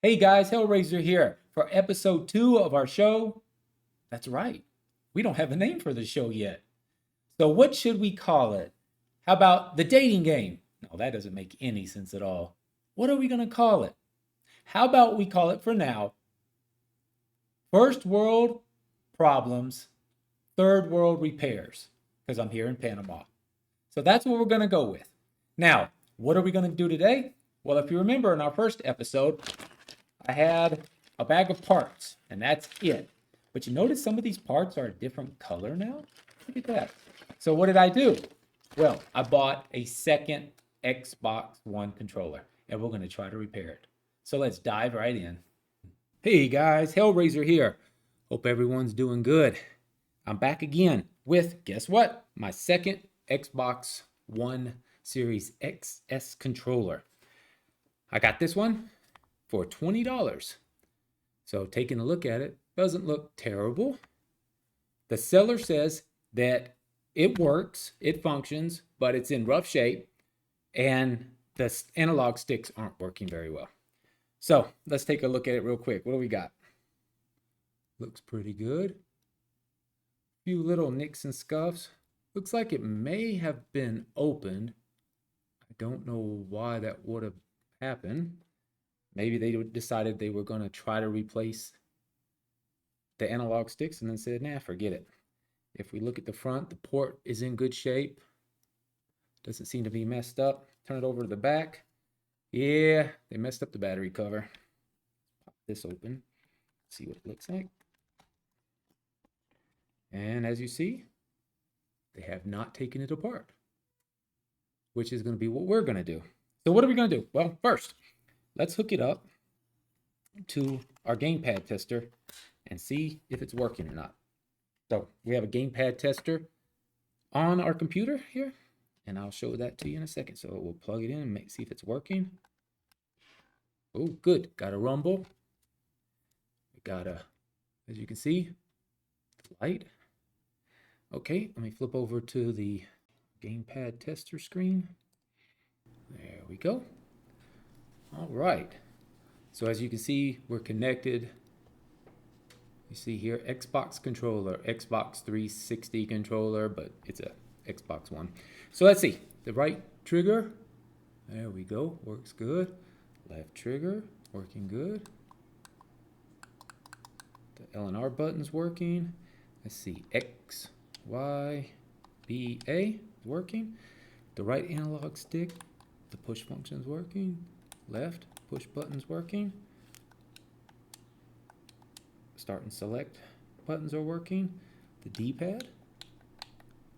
Hey guys, Hellraiser here for episode 2 of our show. That's right, we don't have a name for the show yet. So, what should we call it? How about the dating game? No, that doesn't make any sense at all. What are we going to call it? How about we call it for now First World Problems, Third World Repairs? Because I'm here in Panama. So, that's what we're going to go with. Now, what are we going to do today? Well, if you remember in our first episode, I had a bag of parts, and that's it. But you notice some of these parts are a different color now? Look at that. So what did I do? Well, I bought a second Xbox One controller, and we're going to try to repair it. So let's dive right in. Hey guys, Hellraiser here. Hope everyone's doing good. I'm back again with, guess what? My second Xbox One Series XS controller. I got this one for $20. So taking a look at it, doesn't look terrible. The seller says that it works, it functions, but it's in rough shape and the analog sticks aren't working very well. So let's take a look at it real quick. What do we got? Looks pretty good. A few little nicks and scuffs. Looks like it may have been opened. I don't know why that would have happened. Maybe they decided they were going to try to replace the analog sticks and then said, nah, forget it. If we look at the front, the port is in good shape. Doesn't seem to be messed up. Turn it over to the back. Yeah, they messed up the battery cover. Pop this open, see what it looks like. And as you see, they have not taken it apart, which is going to be what we're going to do. So what are we going to do? Well, first, let's hook it up to our gamepad tester and see if it's working or not. So we have a gamepad tester on our computer here, and I'll show that to you in a second. So we'll plug it in and see if it's working. Oh, good. Got a rumble. We got a, as you can see, light. Okay, let me flip over to the gamepad tester screen. There we go. All right. So as you can see, we're connected. You see here, Xbox controller, Xbox 360 controller, but it's a Xbox One. So let's see. The right trigger, there we go, works good. Left trigger, working good. The L and R button's working. Let's see, X, Y, B, A, working. The right analog stick, the push function's working. Left, push button's working. Start and select buttons are working. The D-pad,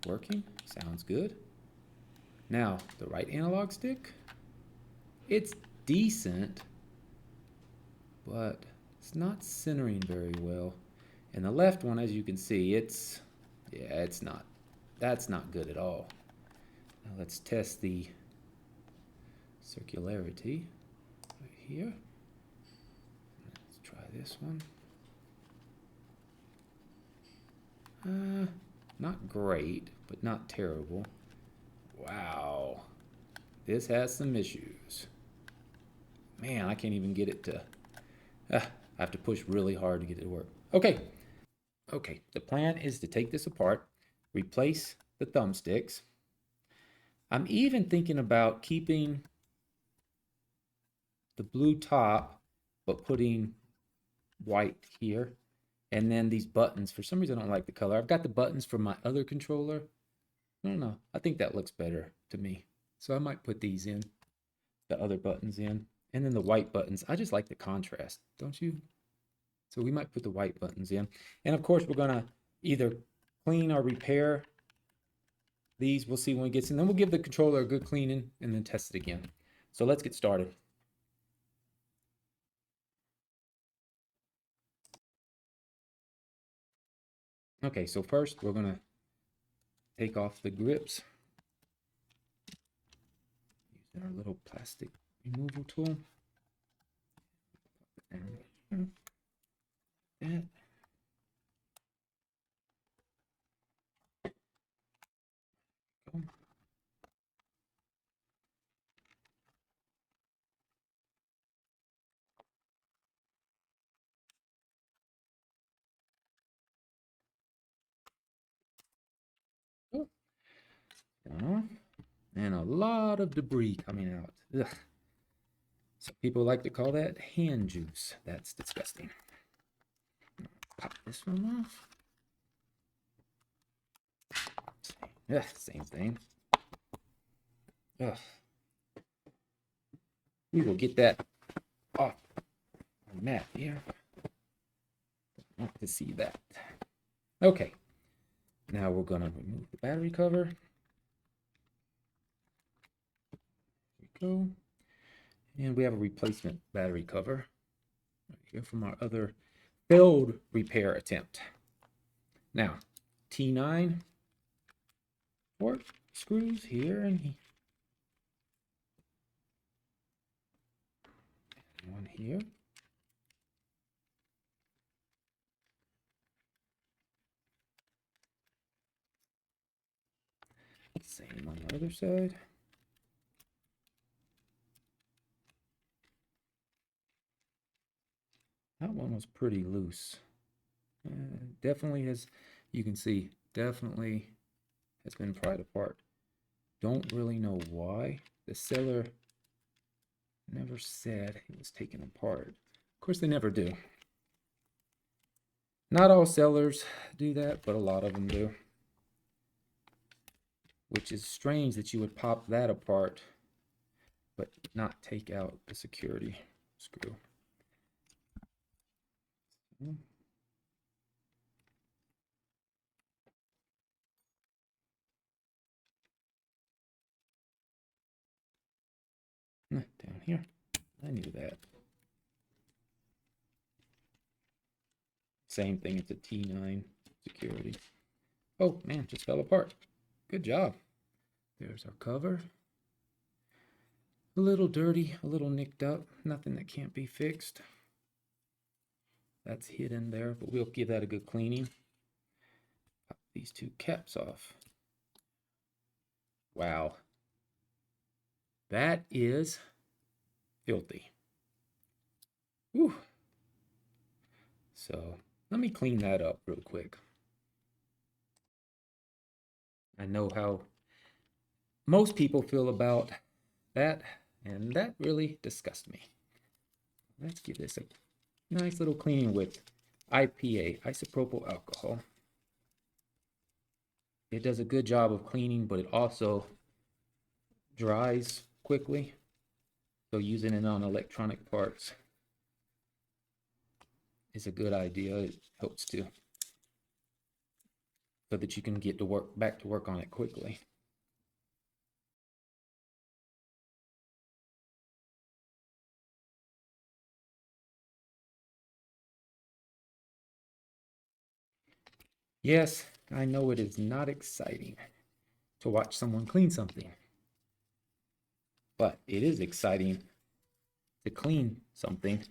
working, sounds good. Now, the right analog stick, it's decent, but it's not centering very well. And the left one, as you can see, it's not, that's not good at all. Now let's test the circularity right here. Let's try this one. Not great, but not terrible. Wow, this has some issues. Man, I can't even get it to, I have to push really hard to get it to work. Okay, the plan is to take this apart, replace the thumbsticks. I'm even thinking about keeping the blue top, but putting white here. And then these buttons, for some reason I don't like the color. I've got the buttons from my other controller. I don't know. I think that looks better to me. So I might put these in, the other buttons in. And then the white buttons. I just like the contrast, don't you? So we might put the white buttons in. And of course, we're going to either clean or repair these. We'll see when it gets in. Then we'll give the controller a good cleaning and then test it again. So let's get started. Okay, so first we're going to take off the grips using our little plastic removal tool. That. going off. And a lot of debris coming out. Ugh. Some people like to call that hand juice. That's disgusting. Pop this one off. Yeah, same thing. Ugh. We will get that off the mat here. Don't want to see that. Okay. Now we're going to remove the battery cover. There we go. And we have a replacement battery cover right here from our other failed repair attempt. Now, T9 port screws here and here. And one here. Same on the other side. That one was pretty loose. Definitely has, you can see, definitely has been pried apart. Don't really know why. The seller never said it was taken apart. Of course, they never do. Not all sellers do that, but a lot of them do. Which is strange that you would pop that apart, but not take out the security screw. Down here. I knew that. Same thing, it's a T9 security. Oh man, just fell apart. Good job. There's our cover. A little dirty, a little nicked up, nothing that can't be fixed. That's hidden there, but we'll give that a good cleaning. Pop these two caps off. Wow. That is filthy. Whew. So let me clean that up real quick. I know how most people feel about that, and that really disgusts me. Let's give this a nice little cleaning with IPA, isopropyl alcohol. It does a good job of cleaning, but it also dries quickly. So using it on electronic parts is a good idea. It helps to, so that you can get to work, back to work on it quickly. Yes, I know it is not exciting to watch someone clean something, but it is exciting to clean something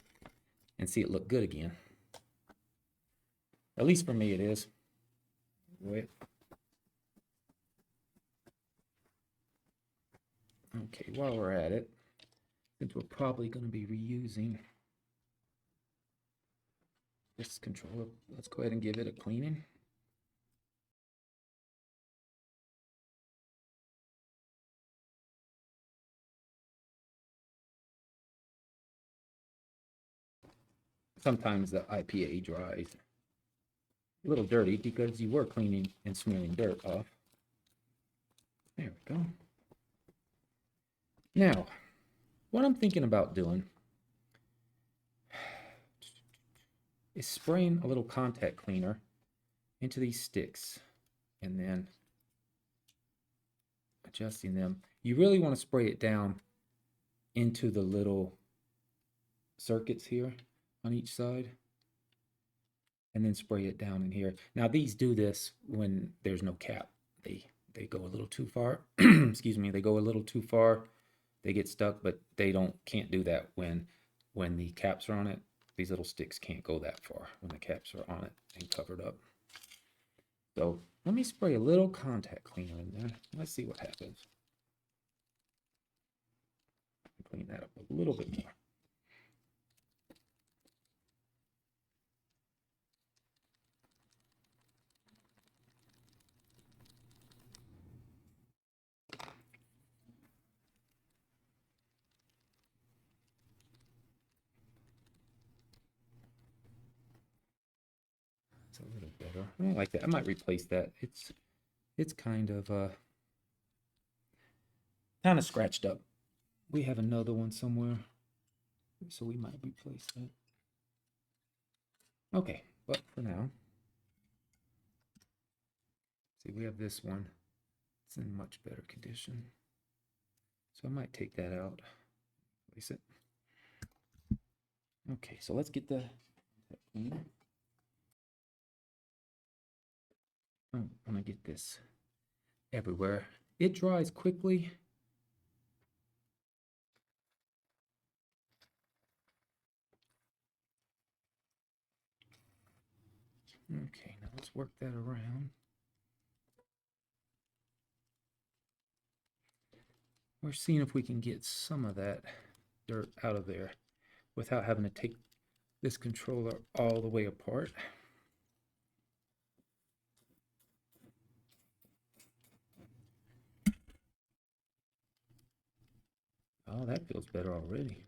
and see it look good again. At least for me it is. Wait. Okay, while we're at it, since we're probably going to be reusing this controller, let's go ahead and give it a cleaning. Sometimes the IPA dries a little dirty because you were cleaning and smearing dirt off. There we go. Now, what I'm thinking about doing is spraying a little contact cleaner into these sticks and then adjusting them. You really want to spray it down into the little circuits here on each side and then spray it down in here. Now these do this when there's no cap. They go a little too far. Excuse me, they go a little too far. They get stuck, but they can't do that when the caps are on it. These little sticks can't go that far when the caps are on it and covered up. So let me spray a little contact cleaner in there. Let's see what happens. Clean that up a little bit more. That's a little better. I don't like that. I might replace that. It's kind of scratched up. We have another one somewhere, so we might replace that. Okay, but for now, see, we have this one. It's in much better condition. So I might take that out, replace it. Okay, so let's get the cleaner. I want to get this everywhere. It dries quickly. Okay, now let's work that around. We're seeing if we can get some of that dirt out of there without having to take this controller all the way apart. Oh, that feels better already.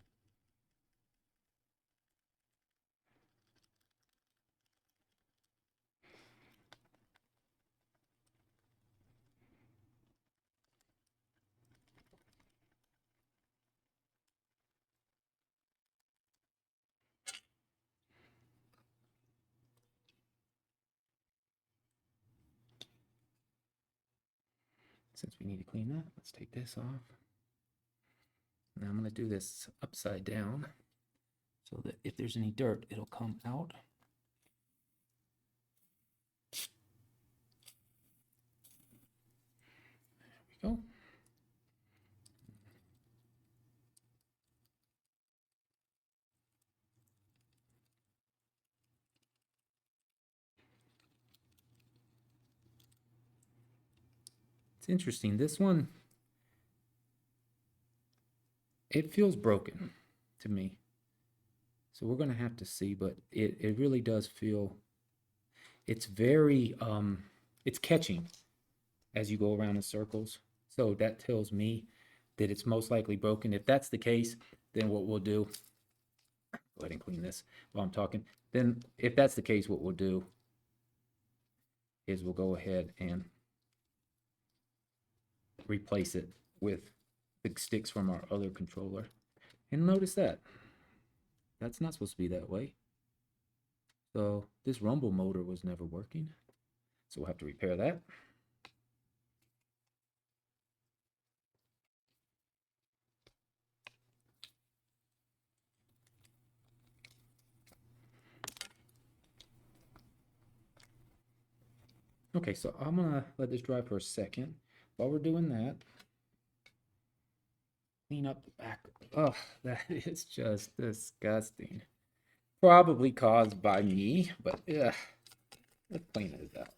Since we need to clean that, let's take this off. Now I'm going to do this upside down so that if there's any dirt, it'll come out. There we go. It's interesting. This one, it feels broken to me. So we're going to have to see, but it really does feel, it's very, it's catching as you go around in circles. So that tells me that it's most likely broken. If that's the case, then what we'll do, go ahead and clean this while I'm talking. Then if that's the case, what we'll do is we'll go ahead and replace it with the sticks from our other controller. And notice that that's not supposed to be that way. So this rumble motor was never working. So we'll have to repair that. Okay, so I'm gonna let this dry for a second. While we're doing that, clean up the back. Oh, that is just disgusting. Probably caused by me, but yeah, let's clean it out.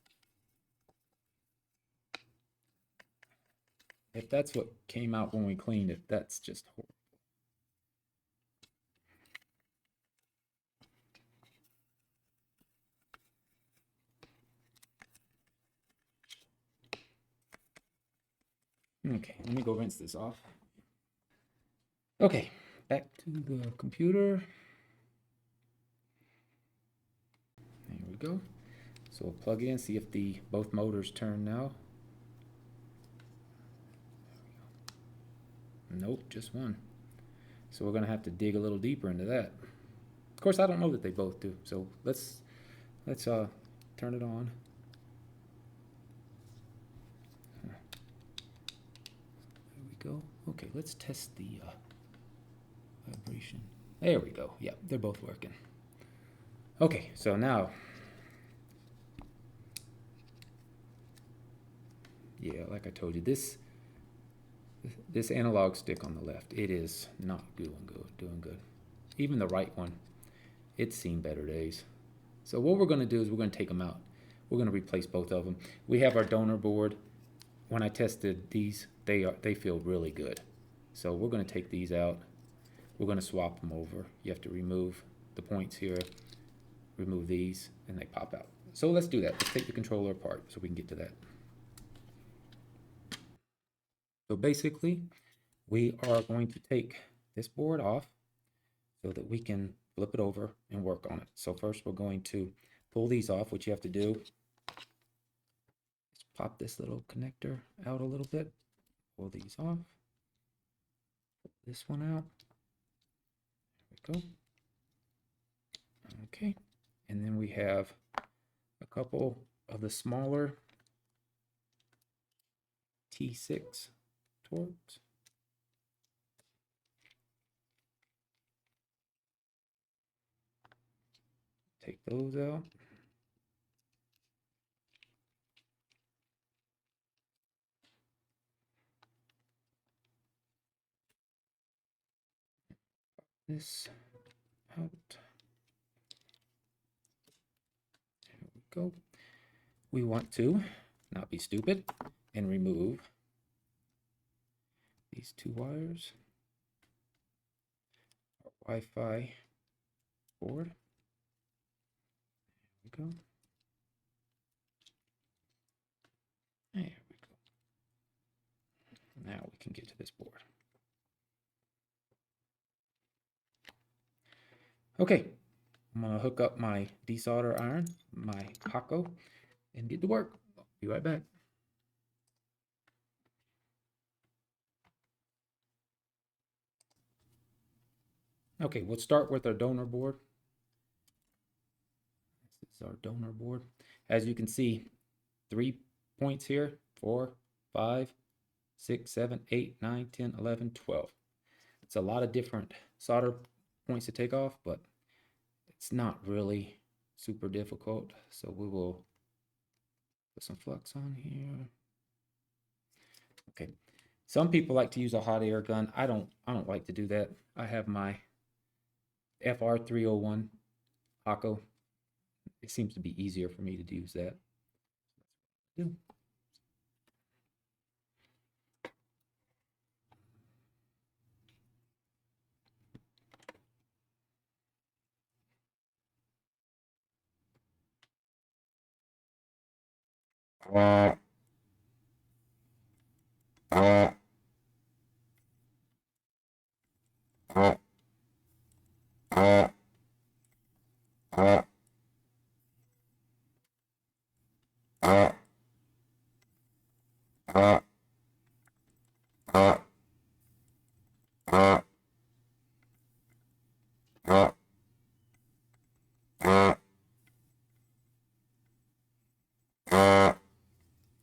If that's what came out when we cleaned it, that's just horrible. Okay, let me go rinse this off. Okay, back to the computer. There we go. So we'll plug in, see if both motors turn now. Nope, just one. So we're gonna have to dig a little deeper into that. Of course, I don't know that they both do. So let's turn it on. There we go. Okay, let's test the vibration. There we go. Yeah, they're both working. Okay, so now, yeah, like I told you, this analog stick on the left, it is not doing good. Even the right one, it's seen better days. So what we're going to do is we're going to take them out. We're going to replace both of them. We have our donor board. When I tested these, they feel really good. So we're going to take these out. We're going to swap them over. You have to remove the points here, remove these, and they pop out. So let's do that. Let's take the controller apart so we can get to that. So basically, we are going to take this board off so that we can flip it over and work on it. So first we're going to pull these off, what you have to do is pop this little connector out a little bit, pull these off, pull this one out, there we go. Okay, and then we have a couple of the smaller T6 torques. Take those out. This out. There we go. We want to not be stupid and remove these two wires. Our Wi-Fi board. There we go. There we go. Now we can get to this board. Okay, I'm gonna hook up my desolder iron, my Hako, and get to work. I'll be right back. Okay, we'll start with our donor board. This is our donor board. As you can see, 3 points here, 4, 5, 6, 7, 8, 9, 10, 11, 12. It's a lot of different solder points to take off, but it's not really super difficult. So we will put some flux on here. Okay. Some people like to use a hot air gun. I don't like to do that. I have my FR301 Hako. It seems to be easier for me to use that. Do.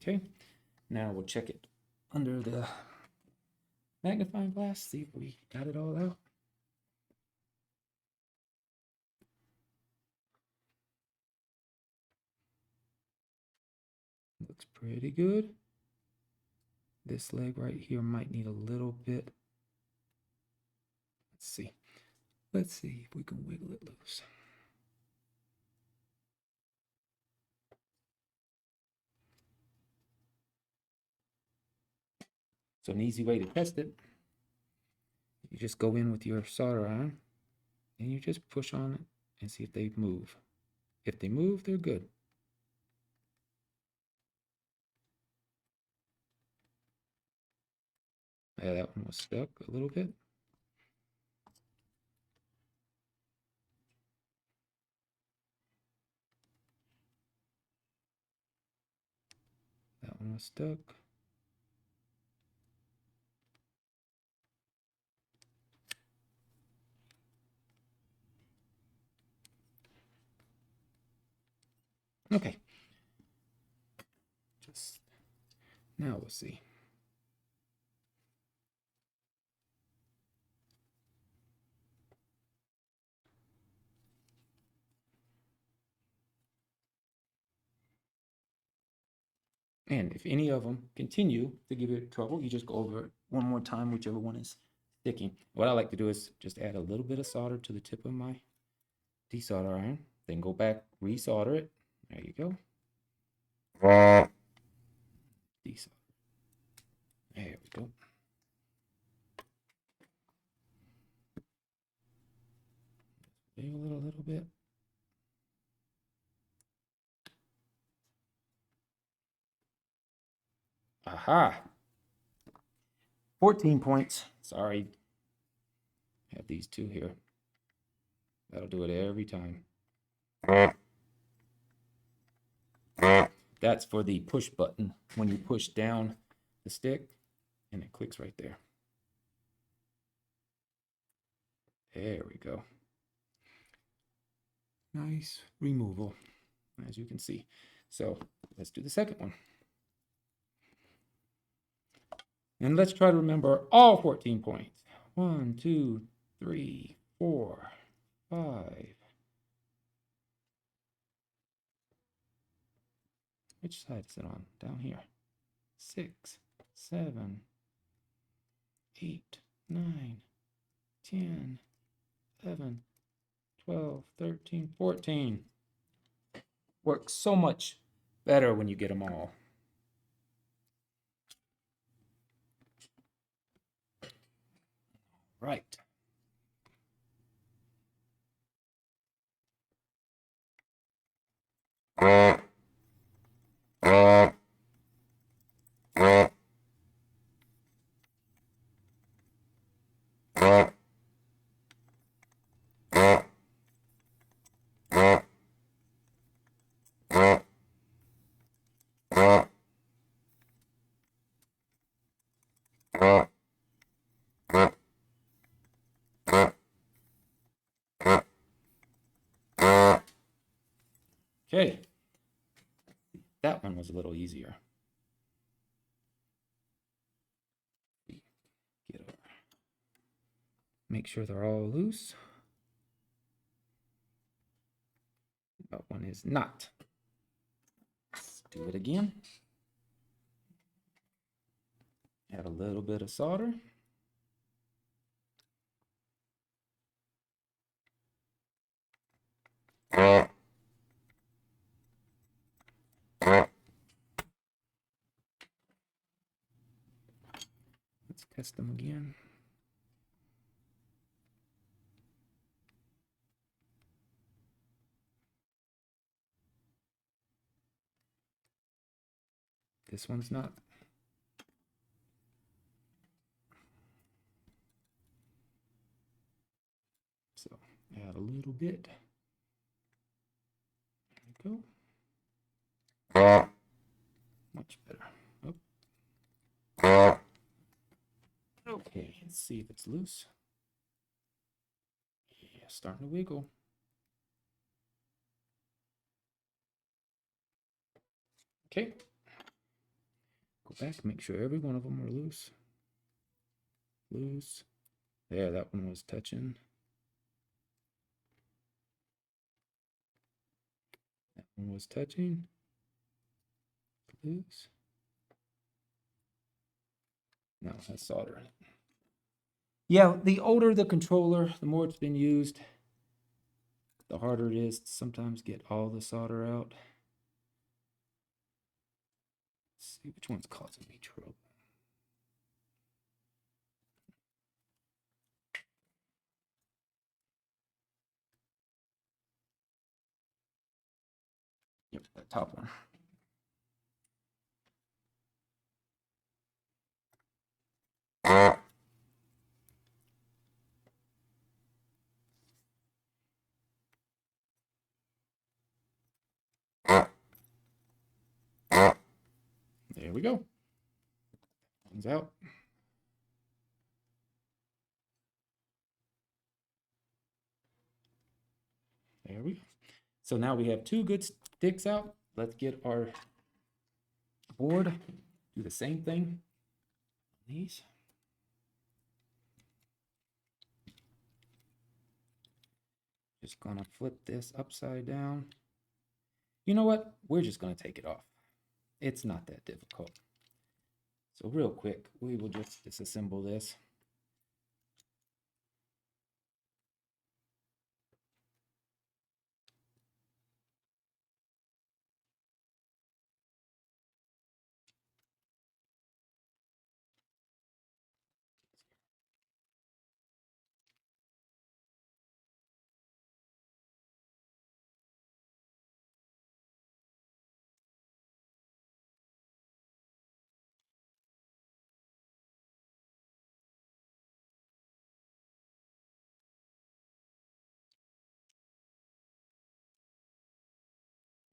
Okay, now we'll check it under the magnifying glass, see if we got it all out. Looks pretty good. This leg right here might need a little bit. Let's see. Let's see if we can wiggle it loose. So an easy way to test it, you just go in with your solder iron and you just push on it and see if they move. If they move, they're good. Yeah, that one was stuck a little bit. That one was stuck. Okay. Just now we'll see. And if any of them continue to give you trouble, you just go over it one more time, whichever one is sticking. What I like to do is just add a little bit of solder to the tip of my desolder iron, then go back, resolder it. There you go. Desolder. There we go. A little bit. Aha. 14 points. Sorry. I have these two here. That'll do it every time. That's for the push button. When you push down the stick, and it clicks right there. There we go. Nice removal, as you can see. So let's do the second one. And let's try to remember all 14 points. 1, 2, 3, 4, 5. Which side is it on? Down here. 6, 7, 8, 9, 10, 11, 12, 13, 14. Works so much better when you get them all. Right. Okay. That one was a little easier. Get over. Make sure they're all loose. That one is not. Let's do it again. Add a little bit of solder. Let's test them again. This one's not. So add a little bit. There we go. Much better. Oh. Okay, let's see if it's loose. Yeah, starting to wiggle. Okay. Go back, make sure every one of them are loose. Loose. There, that one was touching. That one was touching. Loose. No, it has solder in it. Yeah, the older the controller, the more it's been used, the harder it is to sometimes get all the solder out. Let's see which one's causing me trouble. Yep, that top one. There we go. One's out. There we go. So now we have two good sticks out. Let's get our board. Do the same thing. These. Just gonna flip this upside down. You know what? We're just gonna take it off. It's not that difficult. So real quick, we will just disassemble this.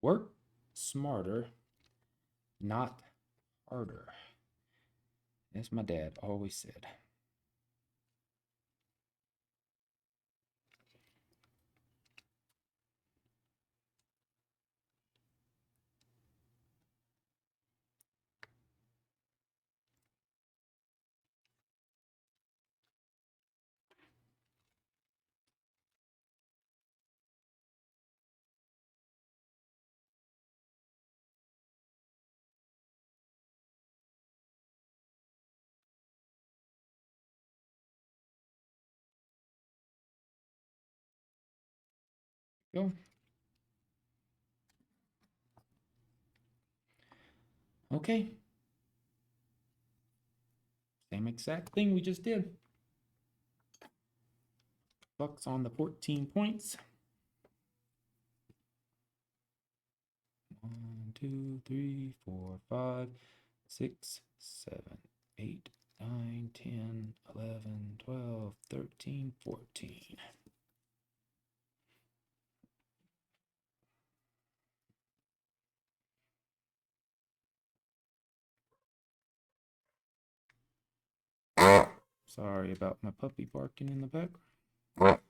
Work smarter, not harder, as my dad always said. Go. Okay. Same exact thing we just did. Bucks on the 14 points. 1, 2, 3, 4, 5, 6, 7, 8, 9, 10, 11, 12, 13, 14. Sorry about my puppy barking in the background.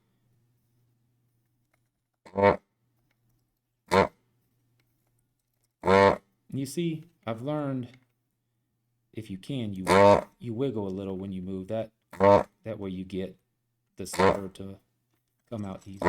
You see, I've learned if you can, you wiggle a little when you move. That way you get the solder to come out easy.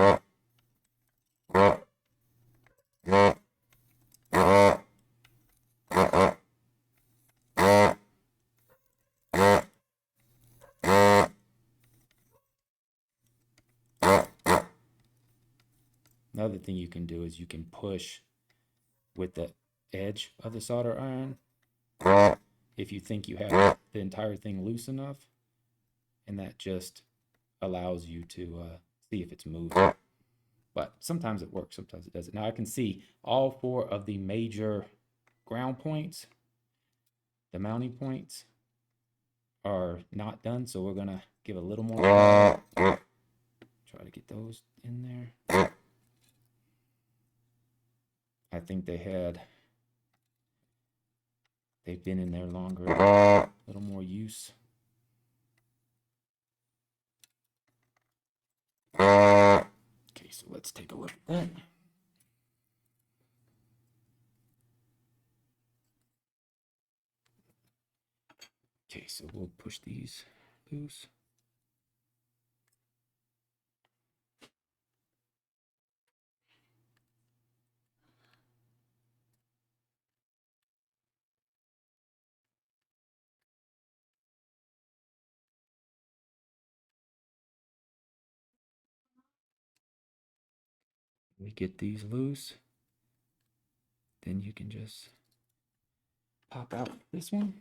Another thing you can do is you can push with the edge of the solder iron if you think you have the entire thing loose enough, and that just allows you to see if it's moving. But sometimes it works, sometimes it doesn't. Now I can see all 4 of the major ground points, the mounting points, are not done, so we're gonna give a little more. Try to get those in there. I think they've been in there longer, a little more use. Okay, so let's take a look at that. Okay, so we'll push these loose. We get these loose, then you can just pop out this one.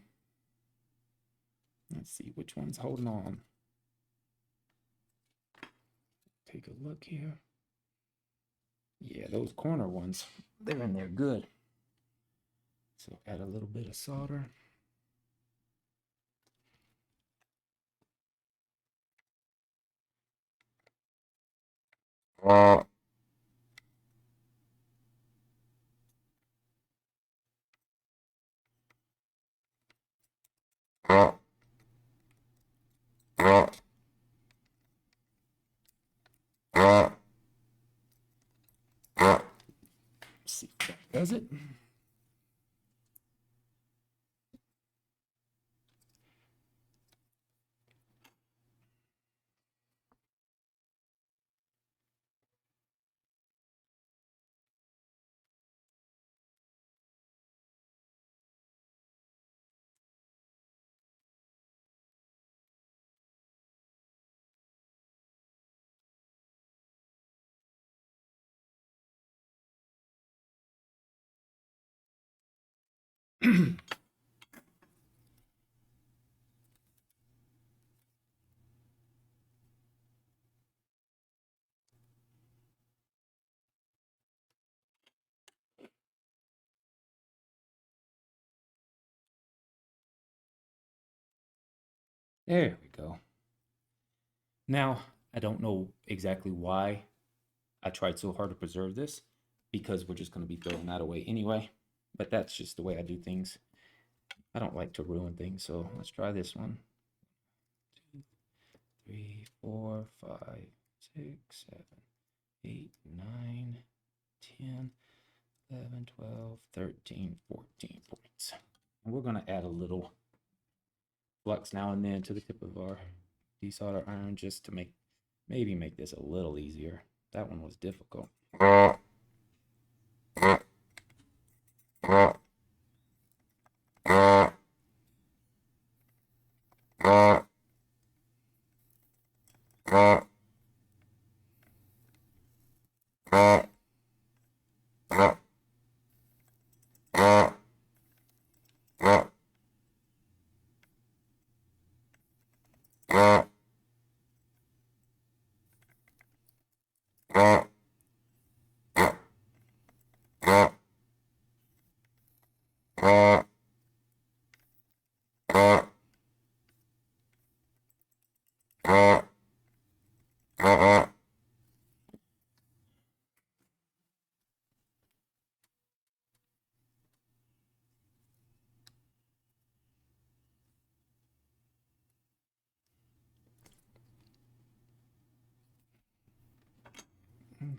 Let's see which one's holding on. Take a look here. Yeah, those corner ones, they're in there good. So add a little bit of solder. See if that does it. There we go. Now, I don't know exactly why I tried so hard to preserve this, because we're just going to be throwing that away anyway. but that's just the way I do things. I don't like to ruin things, so let's try this one. 2, 3, 4, 5, 6, 7, 8, 9, 10, 11, 12, 13, 14 points. And we're going to add a little flux now and then to the tip of our desolder iron just to maybe make this a little easier. That one was difficult.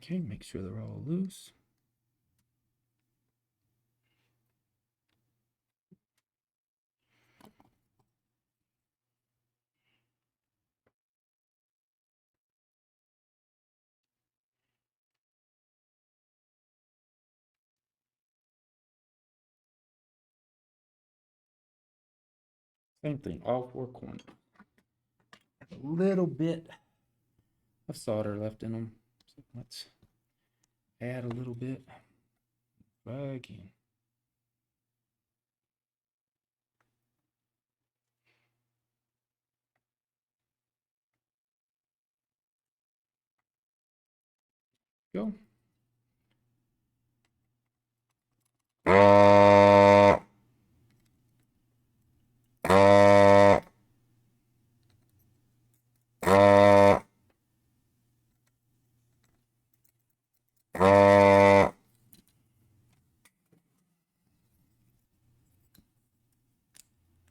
Okay, make sure they're all loose. Same thing, all 4 corners. A little bit of solder left in them. So let's add a little bit. Back in. Go.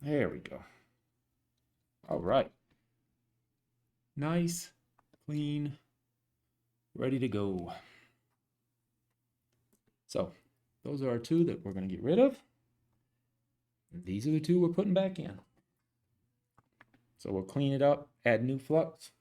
There we go. All right. Nice, clean, ready to go. So those are our 2 that we're going to get rid of. These are the 2 we're putting back in. So we'll clean it up, add new flux.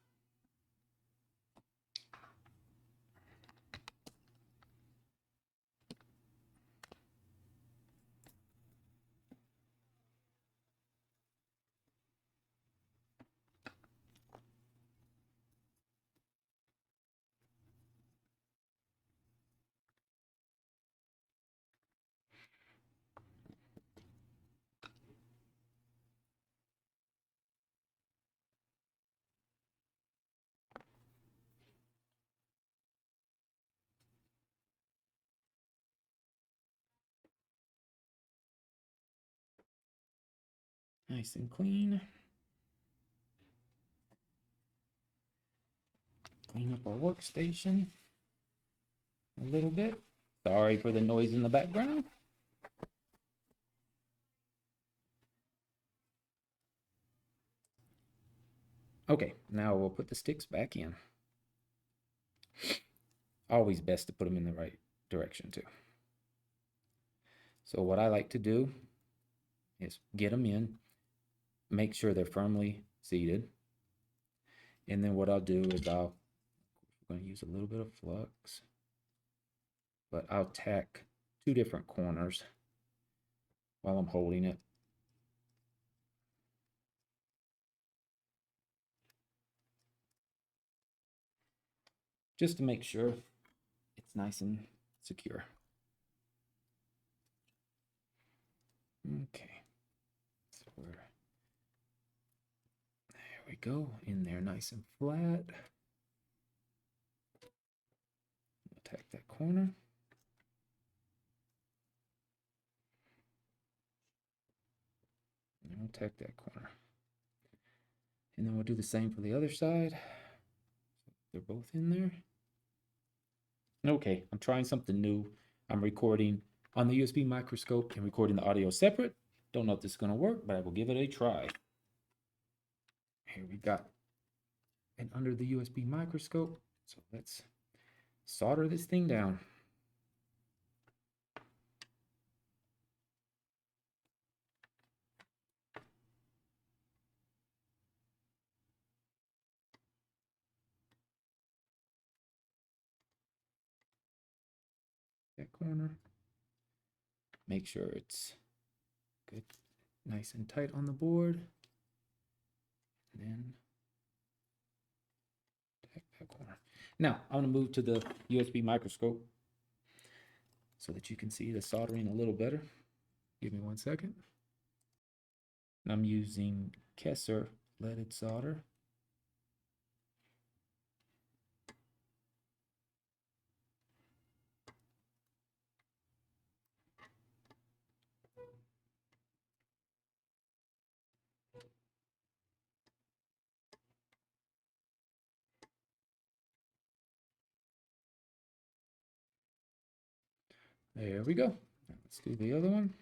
Nice and clean. Clean up our workstation a little bit. Sorry for the noise in the background. Okay, now we'll put the sticks back in. Always best to put them in the right direction too. So what I like to do is get them in, make sure they're firmly seated. And then what I'll do is I'm going to use a little bit of flux, but I'll tack 2 different corners while I'm holding it. Just to make sure it's nice and secure. Okay. So there we go, in there nice and flat. Tack that corner. And we'll tack that corner. And then we'll do the same for the other side. They're both in there. Okay, I'm trying something new. I'm recording on the USB microscope and recording the audio separate. Don't know if this is going to work, but I will give it a try. Here we got it under the USB microscope. So let's solder this thing down. That corner. Make sure it's good, nice and tight on the board. And then that corner. Now, I'm going to move to the USB microscope so that you can see the soldering a little better. Give me 1 second. I'm using Kessler leaded solder. There we go. Let's do the other one.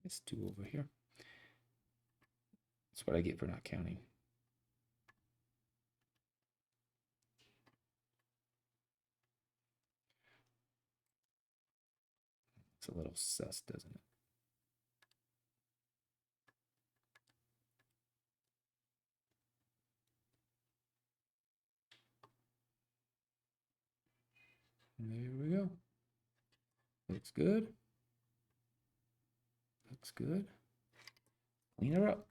It's 2 over here. That's what I get for not counting. It's a little sus, doesn't it? There we go. Looks good. Looks good. Clean her up.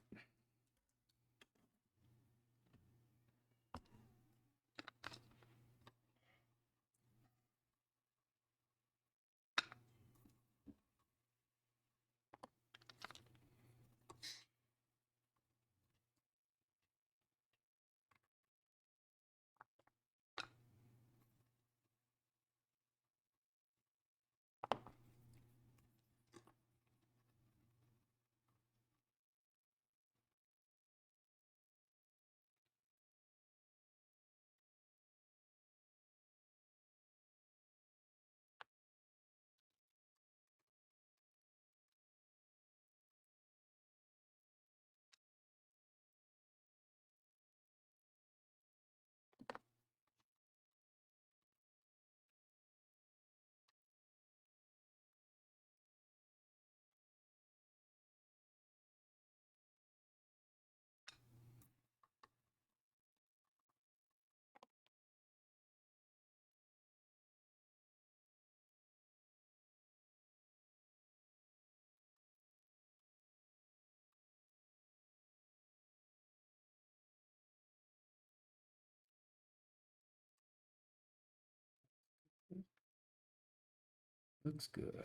Looks good.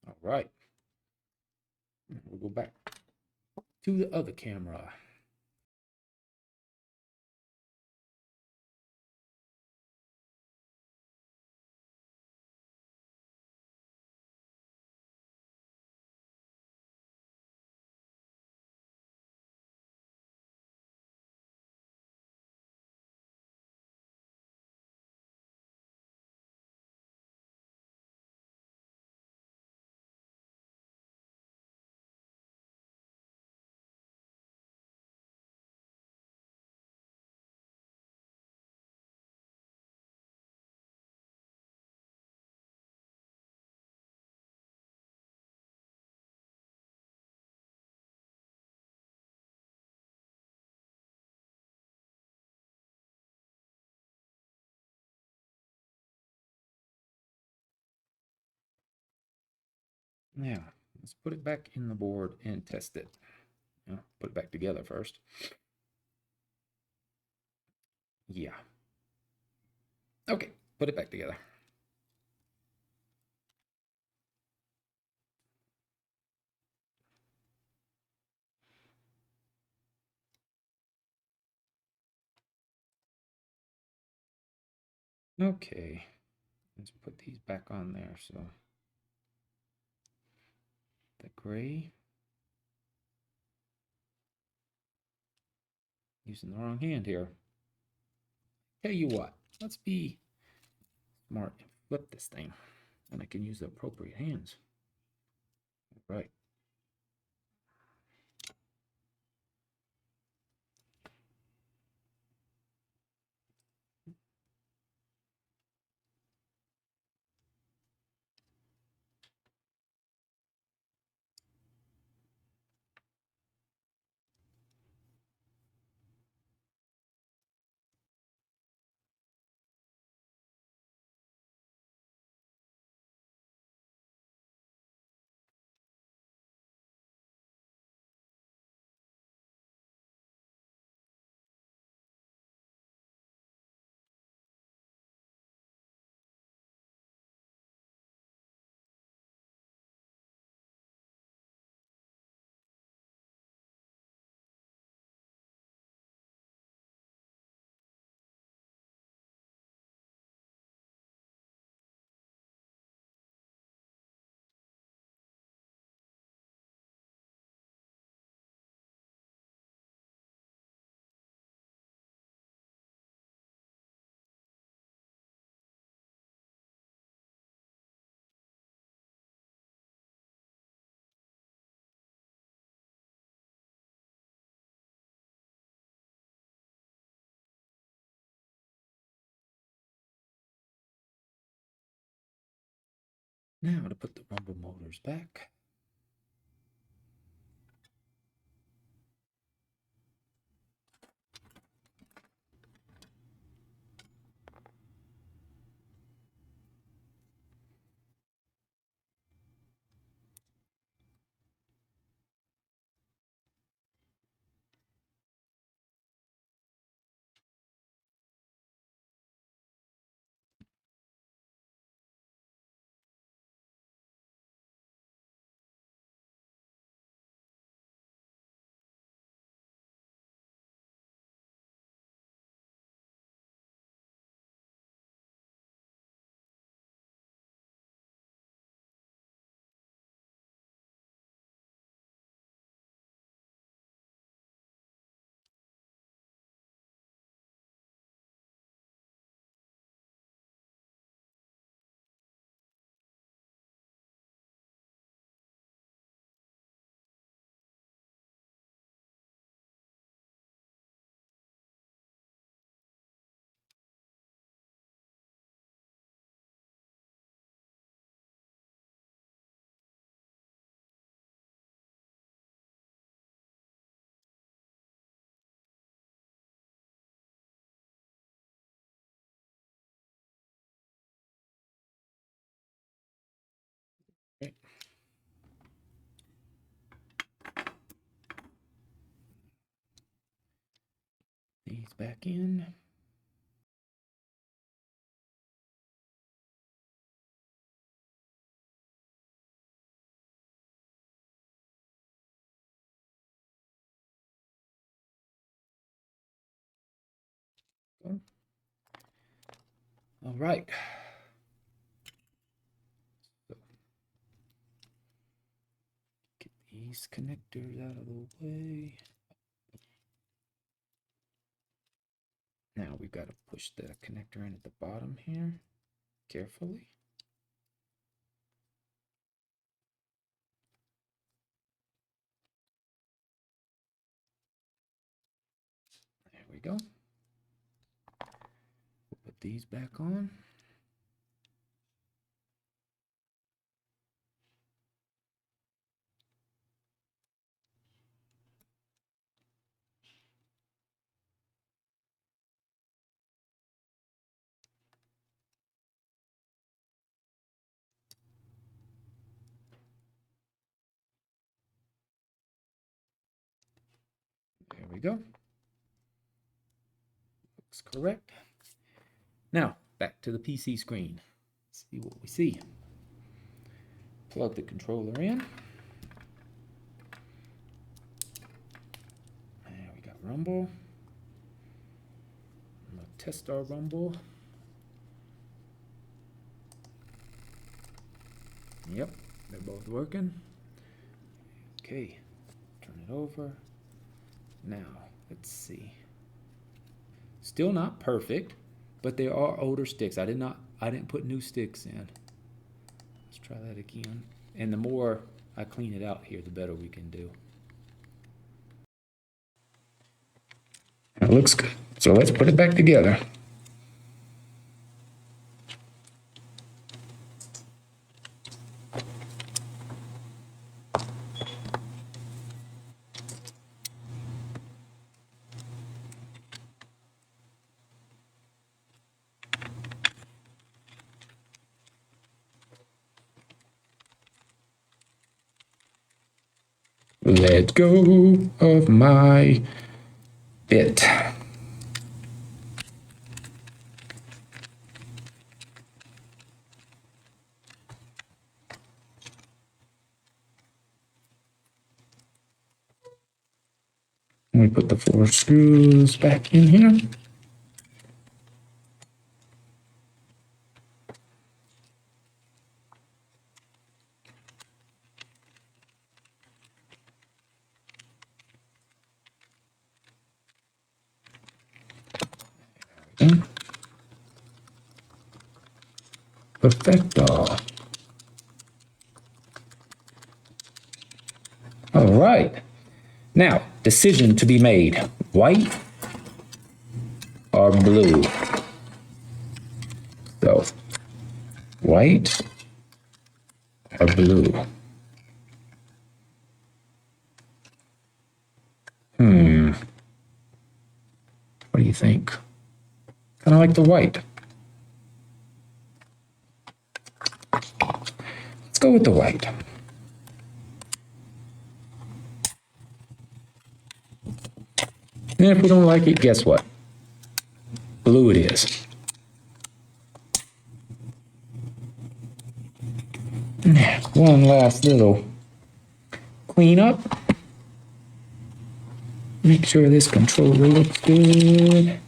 All right. We'll go back to the other camera. Now, let's put it back in the board and test it. Put it back together first. Yeah. Okay, put it back together. Okay, let's put these back on there. So the gray, using the wrong hand here. Tell you what, let's be smart and flip this thing, and I can use the appropriate hands. All right. Now to put the rumble motors back. Okay. These back in. Go. All right. So get these connectors out of the way. Now we've got to push the connector in at the bottom here carefully. There we go. We'll put these back on. we go. Looks correct. Now, back to the PC screen. Let's see what we see. Plug the controller in. And we got rumble. I'm going to test our rumble. Yep, they're both working. Okay, turn it over. Now, let's see. Still not perfect, but there are older sticks. I didn't put new sticks in. Let's try that again. And the more I clean it out here, the better we can do. It looks good. So let's put it back together. Let go of my bit. We put the 4 screws back in here. Perfecto. All right. Now, decision to be made. White or blue? So, white or blue? What do you think? Kind of like the white. Let's go with the white. And if we don't like it, guess what? Blue it is. One last little cleanup. Make sure this controller looks good.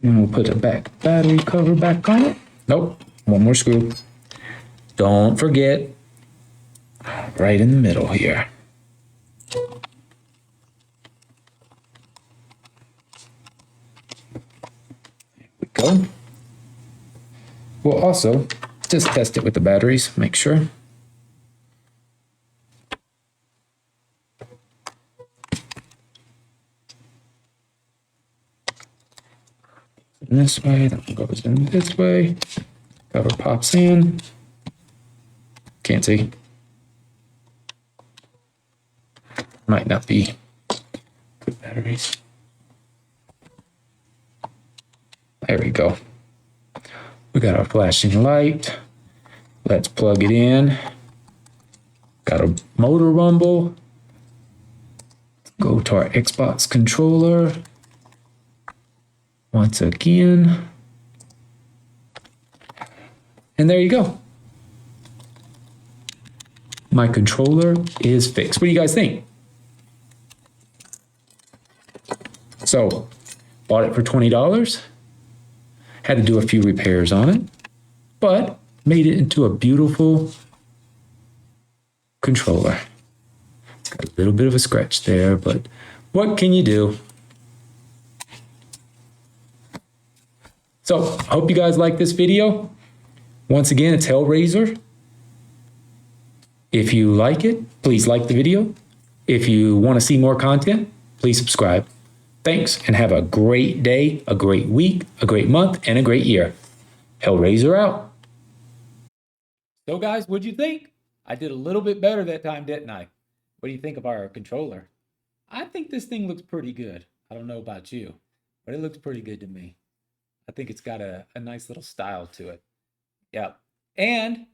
And we'll put a battery cover back on it. Nope, one more screw. Don't forget, right in the middle here. There we go. We'll also just test it with the batteries, make sure. This way, then it goes in this way. Cover pops in. Can't see. Might not be good batteries. There we go. We got our flashing light. Let's plug it in. Got a motor rumble. Go to our Xbox controller. Once again. And there you go. My controller is fixed. What do you guys think? So, bought it for $20. Had to do a few repairs on it, but made it into a beautiful controller. Got a little bit of a scratch there, but what can you do? So, I hope you guys like this video. Once again, it's Hellraiser. If you like it, please like the video. If you want to see more content, please subscribe. Thanks, and have a great day, a great week, a great month, and a great year. Hellraiser out. So guys, what'd you think? I did a little bit better that time, didn't I? What do you think of our controller? I think this thing looks pretty good. I don't know about you, but it looks pretty good to me. I think it's got a nice little style to it. Yeah. And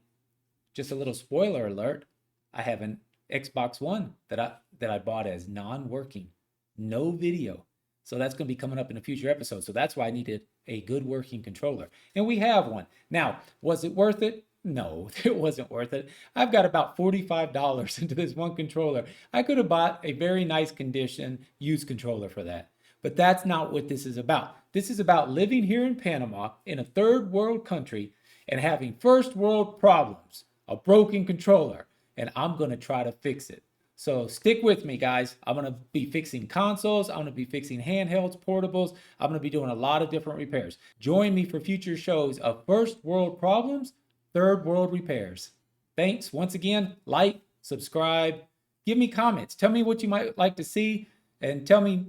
just a little spoiler alert, I have an Xbox One that I bought as non-working, no video. So that's going to be coming up in a future episode. So that's why I needed a good working controller. And we have one. Now, was it worth it? No, it wasn't worth it. I've got about $45 into this one controller. I could have bought a very nice condition used controller for that. But that's not what this is about. This is about living here in Panama in a third world country and having first world problems, a broken controller, and I'm going to try to fix it. So stick with me, guys. I'm going to be fixing consoles. I'm going to be fixing handhelds, portables. I'm going to be doing a lot of different repairs. Join me for future shows of first world problems, third world repairs. Thanks once again. Like, subscribe, give me comments. Tell me what you might like to see and tell me,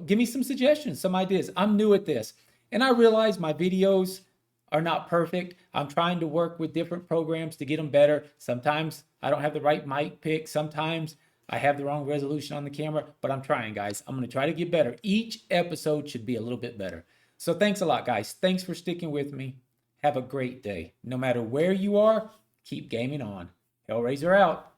give me some suggestions, some ideas. I'm new at this and I realize my videos are not perfect. I'm trying to work with different programs to get them better. Sometimes I don't have the right mic pick. Sometimes I have the wrong resolution on the camera, but I'm trying, guys. I'm going to try to get better. Each episode should be a little bit better. So thanks a lot, guys. Thanks for sticking with me. Have a great day. No matter where you are, keep gaming on. Hellraiser out.